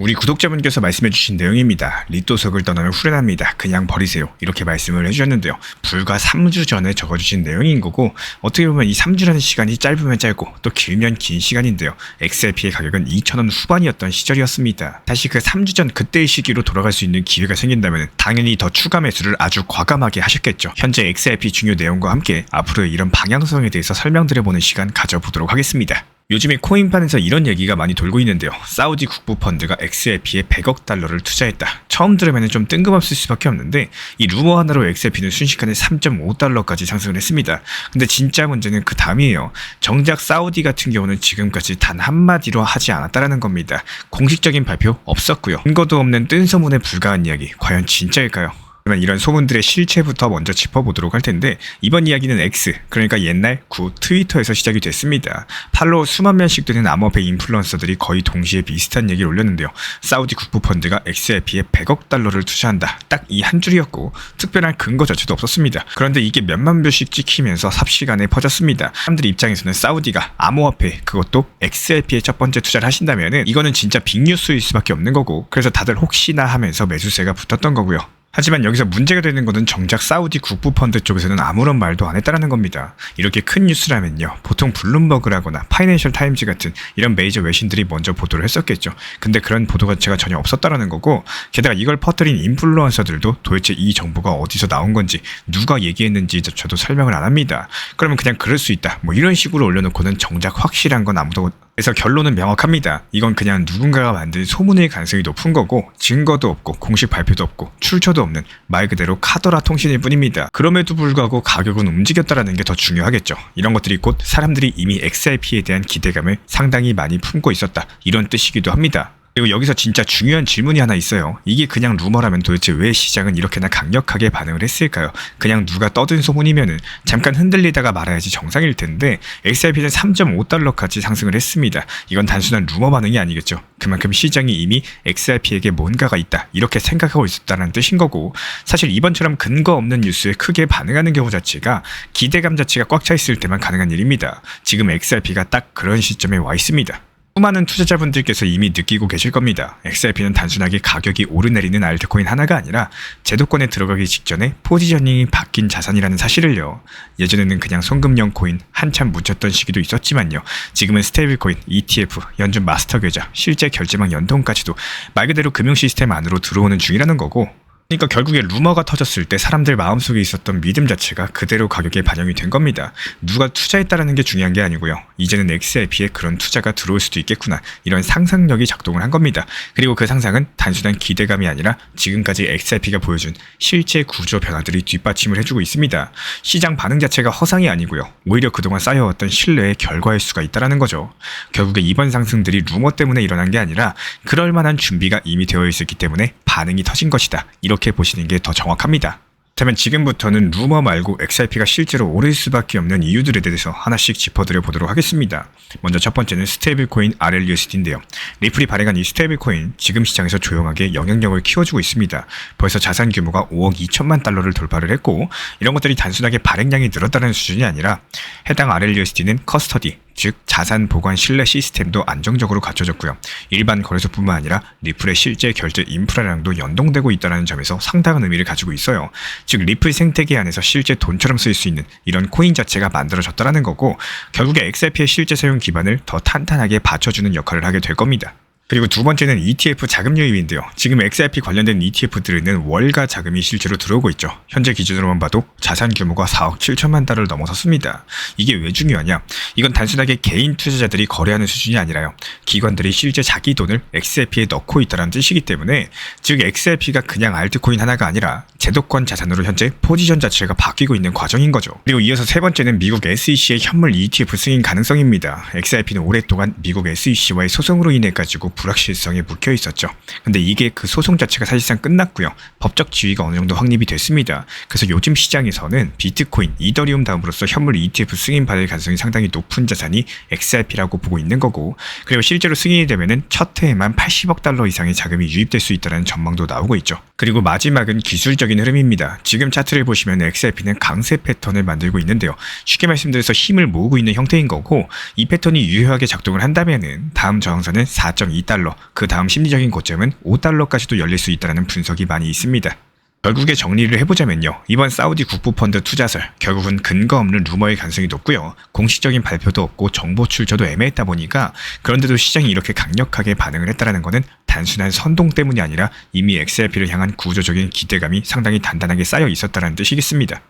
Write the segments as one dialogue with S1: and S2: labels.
S1: 우리 구독자분께서 말씀해주신 내용입니다. 리또석을 떠나면 후련합니다. 그냥 버리세요. 이렇게 말씀을 해주셨는데요. 불과 3주 전에 적어주신 내용인 거고, 어떻게 보면 이 3주라는 시간이 짧으면 짧고 또 길면 긴 시간인데요. XRP의 가격은 2,000원 후반이었던 시절이었습니다. 다시 그 3주 전 그때의 시기로 돌아갈 수 있는 기회가 생긴다면 당연히 더 추가 매수를 아주 과감하게 하셨겠죠. 현재 XRP 중요 내용과 함께 앞으로의 이런 방향성에 대해서 설명드려보는 시간 가져보도록 하겠습니다. 요즘에 코인판에서 이런 얘기가 많이 돌고 있는데요. 사우디 국부 펀드가 XRP에 100억 달러를 투자했다. 처음 들으면 좀 뜬금없을 수밖에 없는데 이 루머 하나로 XRP는 순식간에 3.5달러까지 상승을 했습니다. 근데 진짜 문제는 그 다음이에요. 정작 사우디 같은 경우는 지금까지 단 한마디로 하지 않았다라는 겁니다. 공식적인 발표 없었고요. 근거도 없는 뜬 소문에 불과한 이야기. 과연 진짜일까요? 그러면 이런 소문들의 실체부터 먼저 짚어보도록 할 텐데, 이번 이야기는 X, 그러니까 옛날 구 트위터에서 시작이 됐습니다. 팔로워 수만 명씩 되는 암호화폐 인플루언서들이 거의 동시에 비슷한 얘기를 올렸는데요. 사우디 국부펀드가 XRP에 100억 달러를 투자한다. 딱 이 한 줄이었고 특별한 근거 자체도 없었습니다. 그런데 이게 몇만 뷰씩 찍히면서 삽시간에 퍼졌습니다. 사람들 입장에서는 사우디가 암호화폐, 그것도 XRP에 첫 번째 투자를 하신다면은 이거는 진짜 빅뉴스일 수밖에 없는 거고, 그래서 다들 혹시나 하면서 매수세가 붙었던 거고요. 하지만 여기서 문제가 되는 것은 정작 사우디 국부펀드 쪽에서는 아무런 말도 안 했다는 겁니다. 이렇게 큰 뉴스라면요, 보통 블룸버그라거나 파이낸셜 타임즈 같은 이런 메이저 외신들이 먼저 보도를 했었겠죠. 근데 그런 보도 자체가 전혀 없었다는 거고, 게다가 이걸 퍼뜨린 인플루언서들도 도대체 이 정보가 어디서 나온 건지, 누가 얘기했는지조차도 설명을 안 합니다. 그러면 그냥 그럴 수 있다, 뭐 이런 식으로 올려놓고는 정작 확실한 건 아무도. 그래서 결론은 명확합니다. 이건 그냥 누군가가 만든 소문일 가능성이 높은 거고, 증거도 없고 공식 발표도 없고 출처도 없는 말 그대로 카더라 통신일 뿐입니다. 그럼에도 불구하고 가격은 움직였다라는 게 더 중요하겠죠. 이런 것들이 곧 사람들이 이미 XRP에 대한 기대감을 상당히 많이 품고 있었다, 이런 뜻이기도 합니다. 그리고 여기서 진짜 중요한 질문이 하나 있어요. 이게 그냥 루머라면 도대체 왜 시장은 이렇게나 강력하게 반응을 했을까요? 그냥 누가 떠든 소문이면은 잠깐 흔들리다가 말아야지 정상일 텐데, XRP는 3.5달러까지 상승을 했습니다. 이건 단순한 루머 반응이 아니겠죠. 그만큼 시장이 이미 XRP에게 뭔가가 있다, 이렇게 생각하고 있었다는 뜻인 거고, 사실 이번처럼 근거 없는 뉴스에 크게 반응하는 경우 자체가 기대감 자체가 꽉 차 있을 때만 가능한 일입니다. 지금 XRP가 딱 그런 시점에 와 있습니다. 수많은 투자자분들께서 이미 느끼고 계실 겁니다. XRP는 단순하게 가격이 오르내리는 알트코인 하나가 아니라 제도권에 들어가기 직전에 포지셔닝이 바뀐 자산이라는 사실을요. 예전에는 그냥 송금형 코인 한참 묻혔던 시기도 있었지만요. 지금은 스테이블코인, ETF, 연준 마스터 계좌, 실제 결제망 연동까지도 말 그대로 금융 시스템 안으로 들어오는 중이라는 거고, 그러니까 결국에 루머가 터졌을 때 사람들 마음속에 있었던 믿음 자체가 그대로 가격에 반영이 된 겁니다. 누가 투자했다라는 게 중요한 게 아니고요. 이제는 XRP에 그런 투자가 들어올 수도 있겠구나, 이런 상상력이 작동을 한 겁니다. 그리고 그 상상은 단순한 기대감이 아니라 지금까지 XRP가 보여준 실제 구조 변화들이 뒷받침을 해주고 있습니다. 시장 반응 자체가 허상이 아니고요. 오히려 그동안 쌓여왔던 신뢰의 결과일 수가 있다는 거죠. 결국에 이번 상승들이 루머 때문에 일어난 게 아니라 그럴 만한 준비가 이미 되어 있었기 때문에 반응이 터진 것이다, 이렇게 보시는 게 더 정확합니다. 그렇다면 지금부터는 루머 말고 XRP가 실제로 오를 수밖에 없는 이유들에 대해서 하나씩 짚어드려 보도록 하겠습니다. 먼저 첫 번째는 스테이블코인 RLUSD인데요. 리플이 발행한 이 스테이블코인, 지금 시장에서 조용하게 영향력을 키워주고 있습니다. 벌써 자산 규모가 5억 2천만 달러를 돌파를 했고, 이런 것들이 단순하게 발행량이 늘었다는 수준이 아니라 해당 RLUSD는 커스터디, 즉 자산 보관 신뢰 시스템도 안정적으로 갖춰졌고요. 일반 거래소뿐만 아니라 리플의 실제 결제 인프라랑도 연동되고 있다는 점에서 상당한 의미를 가지고 있어요. 즉 리플 생태계 안에서 실제 돈처럼 쓰일 수 있는 이런 코인 자체가 만들어졌다는 거고, 결국에 XRP의 실제 사용 기반을 더 탄탄하게 받쳐주는 역할을 하게 될 겁니다. 그리고 두 번째는 ETF 자금 유입인데요. 지금 XRP 관련된 ETF들에는 월가 자금이 실제로 들어오고 있죠. 현재 기준으로만 봐도 자산 규모가 4억 7천만 달러를 넘어섰습니다. 이게 왜 중요하냐? 이건 단순하게 개인 투자자들이 거래하는 수준이 아니라요. 기관들이 실제 자기 돈을 XRP에 넣고 있다는 뜻이기 때문에, 즉 XRP가 그냥 알트코인 하나가 아니라 제도권 자산으로 현재 포지션 자체가 바뀌고 있는 과정인 거죠. 그리고 이어서 세 번째는 미국 SEC의 현물 ETF 승인 가능성입니다. XRP는 오랫동안 미국 SEC와의 소송으로 인해 가지고 불확실성에 묵혀 있었죠. 근데 이게 그 소송 자체가 사실상 끝났고요. 법적 지위가 어느 정도 확립이 됐습니다. 그래서 요즘 시장에서는 비트코인, 이더리움 다음으로서 현물 ETF 승인받을 가능성이 상당히 높은 자산이 XRP라고 보고 있는 거고, 그리고 실제로 승인이 되면은 첫 해에만 80억 달러 이상의 자금이 유입될 수 있다는 전망도 나오고 있죠. 그리고 마지막은 기술적인 기본적인 흐름입니다. 지금 차트를 보시면 XRP는 강세 패턴을 만들고 있는데요. 쉽게 말씀드려서 힘을 모으고 있는 형태인 거고, 이 패턴이 유효하게 작동을 한다면은 다음 저항선은 4.2달러, 그 다음 심리적인 고점은 5달러까지도 열릴 수 있다는 분석이 많이 있습니다. 결국에 정리를 해보자면요. 이번 사우디 국부펀드 투자설, 결국은 근거 없는 루머의 가능성이 높고요. 공식적인 발표도 없고 정보 출처도 애매했다 보니까, 그런데도 시장이 이렇게 강력하게 반응을 했다는 것은 단순한 선동 때문이 아니라 이미 XRP를 향한 구조적인 기대감이 상당히 단단하게 쌓여 있었다는 뜻이겠습니다.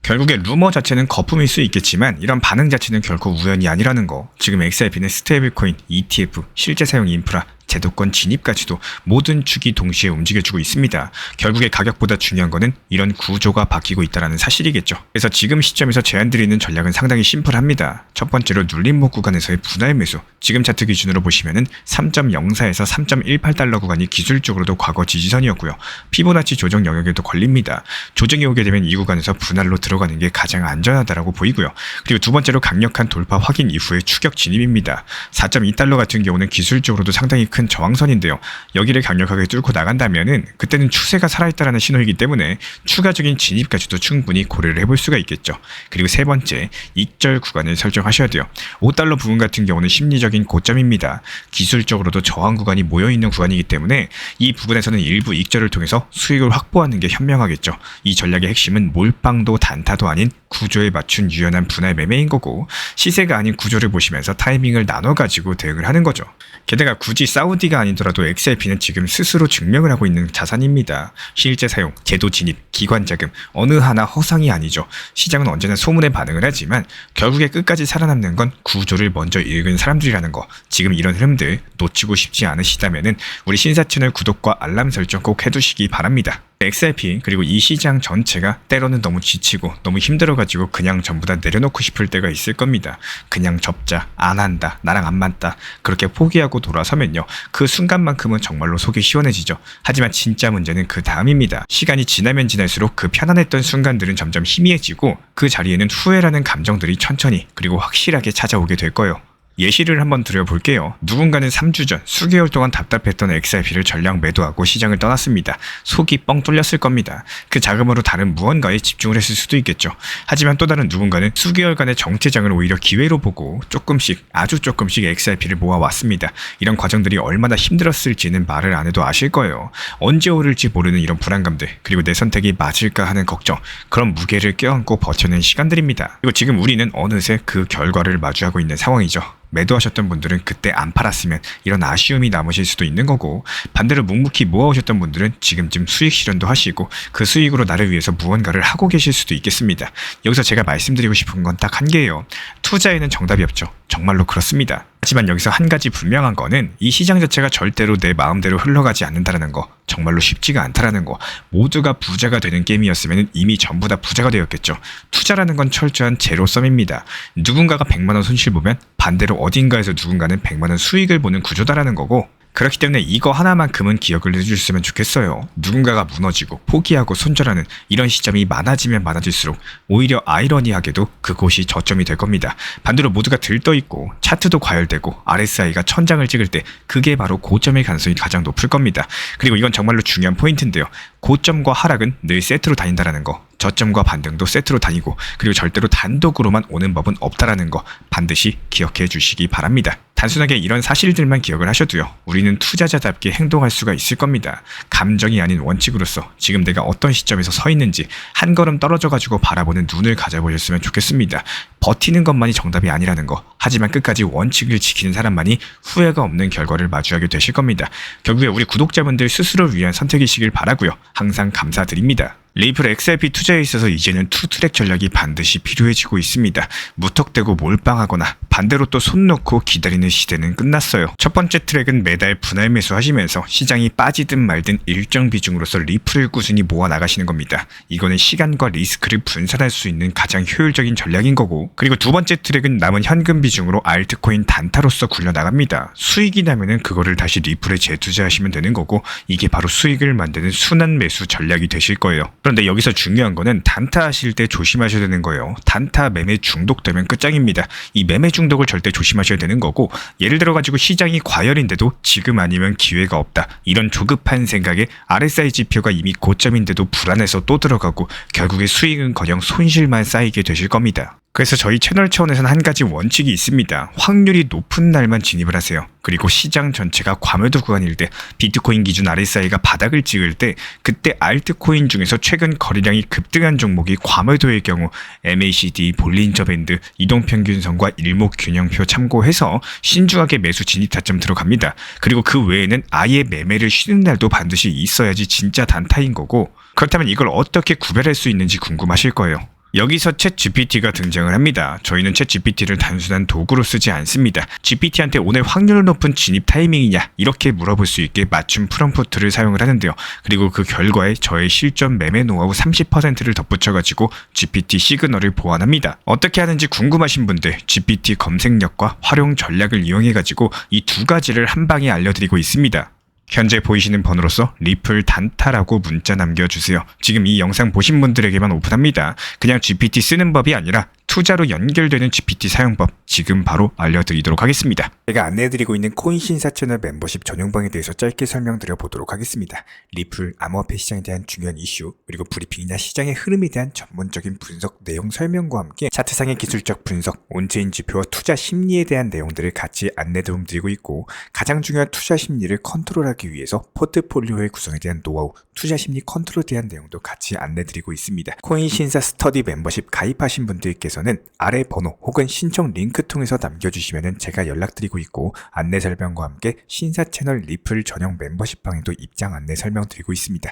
S1: 결국에 루머 자체는 거품일 수 있겠지만 이런 반응 자체는 결코 우연이 아니라는 거. 지금 XRP는 스테이블코인, ETF, 실제 사용 인프라, 제도권 진입까지도 모든 축이 동시에 움직여주고 있습니다. 결국에 가격보다 중요한 거는 이런 구조가 바뀌고 있다는 사실이겠죠. 그래서 지금 시점에서 제안드리는 전략은 상당히 심플합니다. 첫 번째로 눌림목 구간에서의 분할 매수. 지금 차트 기준으로 보시면은 3.04에서 3.18달러 구간이 기술적으로도 과거 지지선이었고요. 피보나치 조정 영역에도 걸립니다. 조정이 오게 되면 이 구간에서 분할로 들어가는 게 가장 안전하다라고 보이고요. 그리고 두 번째로 강력한 돌파 확인 이후의 추격 진입입니다. 4.2달러 같은 경우는 기술적으로도 상당히 큰 저항선인데요. 여기를 강력하게 뚫고 나간다면은 그때는 추세가 살아있다라는 신호이기 때문에 추가적인 진입까지도 충분히 고려를 해볼 수가 있겠죠. 그리고 세 번째, 익절 구간을 설정하셔야 돼요. 5달러 부분 같은 경우는 심리적인 고점입니다. 기술적으로도 저항 구간이 모여있는 구간이기 때문에 이 부분에서는 일부 익절을 통해서 수익을 확보하는 게 현명하겠죠. 이 전략의 핵심은 몰빵도 단타도 아닌 구조에 맞춘 유연한 분할 매매인 거고, 시세가 아닌 구조를 보시면서 타이밍을 나눠가지고 대응을 하는 거죠. 게다가 굳이 사우디가 아니더라도 XRP는 지금 스스로 증명을 하고 있는 자산입니다. 실제 사용, 제도 진입, 기관 자금 어느 하나 허상이 아니죠. 시장은 언제나 소문에 반응을 하지만 결국에 끝까지 살아남는 건 구조를 먼저 읽은 사람들이라는 거. 지금 이런 흐름들 놓치고 싶지 않으시다면은 우리 신사 채널 구독과 알람 설정 꼭 해두시기 바랍니다. XRP 그리고 이 시장 전체가 때로는 너무 지치고 너무 힘들어가지고 그냥 전부 다 내려놓고 싶을 때가 있을 겁니다. 그냥 접자, 안 한다, 나랑 안 맞다, 그렇게 포기하고 돌아서면요, 그 순간만큼은 정말로 속이 시원해지죠. 하지만 진짜 문제는 그 다음입니다. 시간이 지나면 지날수록 그 편안했던 순간들은 점점 희미해지고 그 자리에는 후회라는 감정들이 천천히 그리고 확실하게 찾아오게 될 거예요. 예시를 한번 드려볼게요. 누군가는 3주 전 수개월 동안 답답했던 XRP를 전량 매도하고 시장을 떠났습니다. 속이 뻥 뚫렸을 겁니다. 그 자금으로 다른 무언가에 집중을 했을 수도 있겠죠. 하지만 또 다른 누군가는 수개월간의 정체장을 오히려 기회로 보고 조금씩, 아주 조금씩 XRP를 모아왔습니다. 이런 과정들이 얼마나 힘들었을지는 말을 안 해도 아실 거예요. 언제 오를지 모르는 이런 불안감들, 그리고 내 선택이 맞을까 하는 걱정, 그런 무게를 껴안고 버텨낸 시간들입니다. 그리고 지금 우리는 어느새 그 결과를 마주하고 있는 상황이죠. 매도하셨던 분들은 그때 안 팔았으면 이런 아쉬움이 남으실 수도 있는 거고, 반대로 묵묵히 모아오셨던 분들은 지금쯤 수익 실현도 하시고 그 수익으로 나를 위해서 무언가를 하고 계실 수도 있겠습니다. 여기서 제가 말씀드리고 싶은 건 딱 한 개예요. 투자에는 정답이 없죠. 정말로 그렇습니다. 하지만 여기서 한 가지 분명한 거는 이 시장 자체가 절대로 내 마음대로 흘러가지 않는다는 거, 정말로 쉽지가 않다라는 거. 모두가 부자가 되는 게임이었으면 이미 전부 다 부자가 되었겠죠. 투자라는 건 철저한 제로섬입니다. 누군가가 100만 원 손실 보면 반대로 어딘가에서 누군가는 100만 원 수익을 보는 구조다라는 거고, 그렇기 때문에 이거 하나만큼은 기억을 해주셨으면 좋겠어요. 누군가가 무너지고 포기하고 손절하는 이런 시점이 많아지면 많아질수록 오히려 아이러니하게도 그곳이 저점이 될 겁니다. 반대로 모두가 들떠있고 차트도 과열되고 RSI가 천장을 찍을 때 그게 바로 고점일 가능성이 가장 높을 겁니다. 그리고 이건 정말로 중요한 포인트인데요. 고점과 하락은 늘 세트로 다닌다는 거, 저점과 반등도 세트로 다니고, 그리고 절대로 단독으로만 오는 법은 없다라는 거 반드시 기억해 주시기 바랍니다. 단순하게 이런 사실들만 기억을 하셔도요, 우리는 투자자답게 행동할 수가 있을 겁니다. 감정이 아닌 원칙으로서 지금 내가 어떤 시점에서 서 있는지 한 걸음 떨어져가지고 바라보는 눈을 가져보셨으면 좋겠습니다. 버티는 것만이 정답이 아니라는 거, 하지만 끝까지 원칙을 지키는 사람만이 후회가 없는 결과를 마주하게 되실 겁니다. 결국에 우리 구독자분들 스스로를 위한 선택이시길 바라고요. 항상 감사드립니다. 레이플 XRP 투자에 있어서 이제는 투트랙 전략이 반드시 필요해지고 있습니다. 무턱대고 몰빵하거나 반대로 또 손 놓고 기다리는 시대는 끝났어요. 첫 번째 트랙은 매달 분할 매수하시면서 시장이 빠지든 말든 일정 비중으로서 리플을 꾸준히 모아 나가시는 겁니다. 이거는 시간과 리스크를 분산할 수 있는 가장 효율적인 전략인 거고, 그리고 두 번째 트랙은 남은 현금 비중으로 알트코인 단타로서 굴려나갑니다. 수익이 나면은 그거를 다시 리플에 재투자하시면 되는 거고, 이게 바로 수익을 만드는 순환 매수 전략이 되실 거예요. 그런데 여기서 중요한 거는 단타 하실 때 조심하셔야 되는 거예요. 단타 매매 중독되면 끝장입니다. 이 매매 중독을 절대 조심하셔야 되는 거고, 예를 들어 가지고 시장이 과열인데도 지금 아니면 기회가 없다, 이런 조급한 생각에 RSI 지표가 이미 고점인데도 불안해서 또 들어가고 결국에 수익은커녕 손실만 쌓이게 되실 겁니다. 그래서 저희 채널 차원에서는 한 가지 원칙이 있습니다. 확률이 높은 날만 진입을 하세요. 그리고 시장 전체가 과매도 구간일 때, 비트코인 기준 RSI가 바닥을 찍을 때, 그때 알트코인 중에서 최근 거래량이 급등한 종목이 과매도의 경우 MACD, 볼린저 밴드, 이동평균선과 일목균형표 참고해서 신중하게 매수 진입 타점 들어갑니다. 그리고 그 외에는 아예 매매를 쉬는 날도 반드시 있어야지 진짜 단타인 거고, 그렇다면 이걸 어떻게 구별할 수 있는지 궁금하실 거예요. 여기서 챗 GPT가 등장을 합니다. 저희는 챗 GPT를 단순한 도구로 쓰지 않습니다. GPT한테 오늘 확률 높은 진입 타이밍이냐, 이렇게 물어볼 수 있게 맞춤 프롬프트를 사용을 하는데요. 그리고 그 결과에 저의 실전 매매 노하우 30%를 덧붙여가지고 GPT 시그널을 보완합니다. 어떻게 하는지 궁금하신 분들, GPT 검색력과 활용 전략을 이용해가지고 이 두 가지를 한 방에 알려드리고 있습니다. 현재 보이시는 번호로서 리플 단타라고 문자 남겨주세요. 지금 이 영상 보신 분들에게만 오픈합니다. 그냥 GPT 쓰는 법이 아니라 투자로 연결되는 GPT 사용법 지금 바로 알려드리도록 하겠습니다. 제가 안내해드리고 있는 코인 신사 채널 멤버십 전용방에 대해서 짧게 설명드려 보도록 하겠습니다. 리플, 암호화폐 시장에 대한 중요한 이슈, 그리고 브리핑이나 시장의 흐름에 대한 전문적인 분석 내용 설명과 함께 차트상의 기술적 분석, 온체인 지표와 투자 심리에 대한 내용들을 같이 안내 도움드리고 있고, 가장 중요한 투자 심리를 컨트롤하기 위해서 포트폴리오의 구성에 대한 노하우, 투자 심리 컨트롤에 대한 내용도 같이 안내드리고 있습니다. 코인 신사 스터디 멤버십 가입하신 분들께서는 아래 번호 혹은 신청 링크 통해서 남겨주시면 제가 연락드리고 있고, 안내 설명과 함께 신사 채널 리플 전용 멤버십 방에도 입장 안내 설명드리고 있습니다.